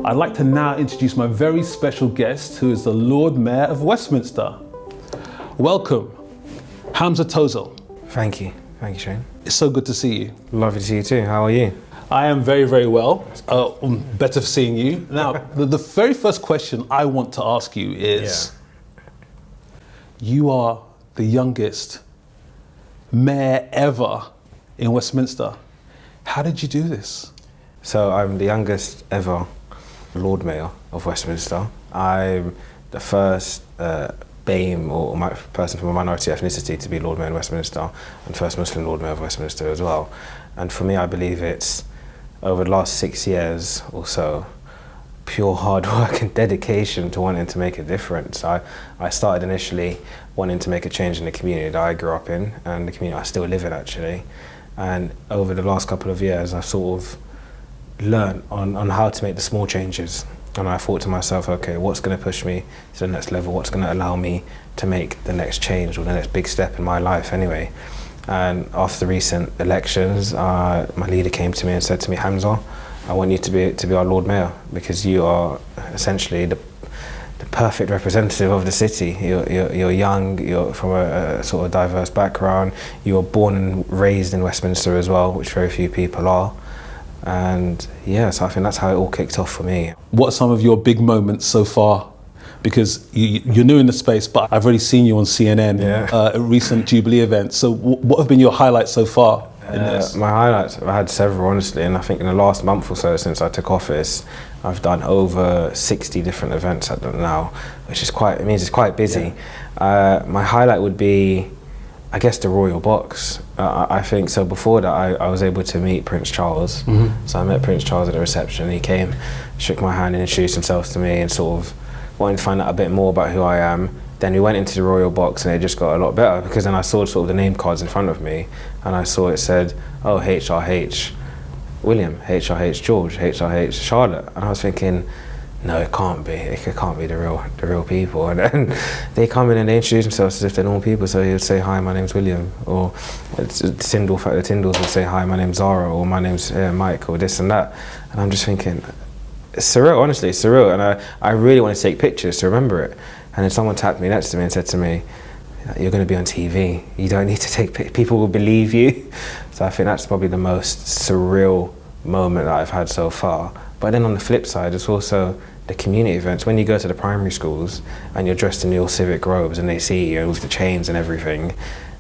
I'd like to now introduce my very special guest, who is the Lord Mayor of Westminster. Welcome, Hamza Taouzzale. Thank you, Shane. It's so good to see you. Lovely to see you too. How are you? I am very, very well. Better for seeing you. Now, the very first question I want to ask you is, you are the youngest mayor ever in Westminster. How did you do this? So I'm the youngest ever Lord Mayor of Westminster. I'm the first BAME or person from a minority ethnicity to be Lord Mayor of Westminster, and first Muslim Lord Mayor of Westminster as well. And for me, I believe it's over the last 6 years or so, pure hard work and dedication to wanting to make a difference. I started initially wanting to make a change in the community that I grew up in, and the community I still live in actually. And over the last couple of years, I've sort of learned on how to make the small changes. And I thought to myself, okay, what's going to push me to the next level? What's going to allow me to make the next change or the next big step in my life anyway? And after the recent elections, my leader came to me and said to me, Hamza, I want you to be our Lord Mayor, because you are essentially the perfect representative of the city. You're young, you're from a sort of diverse background, you were born and raised in Westminster as well, which very few people are. And yeah, so I think that's how it all kicked off for me. What are some of your big moments so far? Because you're new in the space, but I've already seen you on CNN at a recent Jubilee event. So what have been your highlights so far in this? My highlights, I've had several honestly, and I think in the last month or so since I took office, I've done over 60 different events at them now, which is it means it's quite busy. My highlight would be, I guess, the Royal Box. I think so. Before that, I was able to meet Prince Charles. So I met Prince Charles at the reception. He came, shook my hand, and introduced himself to me, and sort of wanted to find out a bit more about who I am. Then we went into the Royal Box, and it just got a lot better, because then I saw sort of the name cards in front of me, and I saw it said, oh, HRH William, HRH George, HRH Charlotte, and I was thinking, no, it can't be. It can't be the real people. And then they come in and they introduce themselves as if they're normal people. So he would say, hi, my name's William, or the Tyndalls would say, hi, my name's Zara, or my name's Mike, or this and that. And I'm just thinking, it's surreal, honestly, it's surreal. And I really want to take pictures to remember it. And then someone tapped me next to me and said to me, you're going to be on TV. You don't need to take pictures. People will believe you. So I think that's probably the most surreal moment that I've had so far. But then on the flip side, it's also the community events. When you go to the primary schools and you're dressed in your civic robes and they see you with the chains and everything,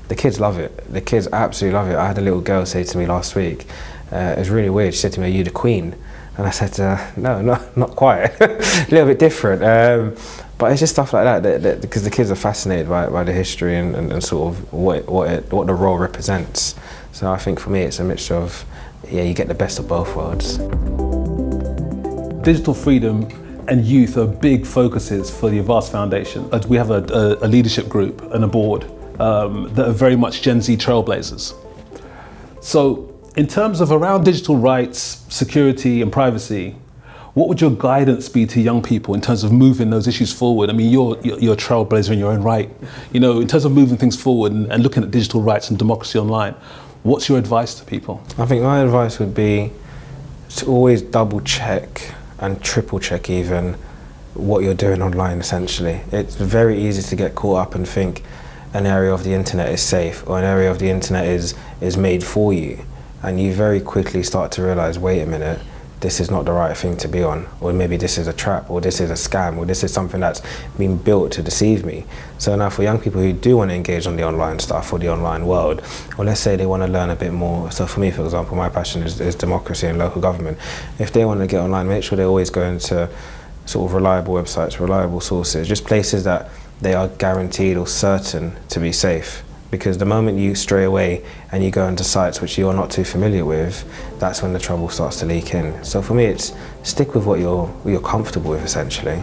the kids love it. The kids absolutely love it. I had a little girl say to me last week, it was really weird, she said to me, are you the Queen? And I said, no, not quite, a little bit different. But it's just stuff like that because the kids are fascinated by the history and sort of what the role represents. So I think for me it's a mixture of, you get the best of both worlds. Digital freedom and youth are big focuses for the Avast Foundation. We have a leadership group and a board that are very much Gen Z trailblazers. So in terms of around digital rights, security and privacy, what would your guidance be to young people in terms of moving those issues forward? I mean, you're a trailblazer in your own right. You know, in terms of moving things forward and looking at digital rights and democracy online, what's your advice to people? I think my advice would be to always double check and triple check even what you're doing online essentially. It's very easy to get caught up and think an area of the internet is safe or an area of the internet is made for you. And you very quickly start to realize, wait a minute, this is not the right thing to be on, or maybe this is a trap, or this is a scam, or this is something that's been built to deceive me. So now for young people who do want to engage on the online stuff or the online world, or let's say they want to learn a bit more. So for me, for example, my passion is democracy and local government. If they want to get online, make sure they always go into sort of reliable websites, reliable sources, just places that they are guaranteed or certain to be safe. Because the moment you stray away and you go into sites which you are not too familiar with, that's when the trouble starts to leak in. So for me, it's stick with what you're comfortable with, essentially.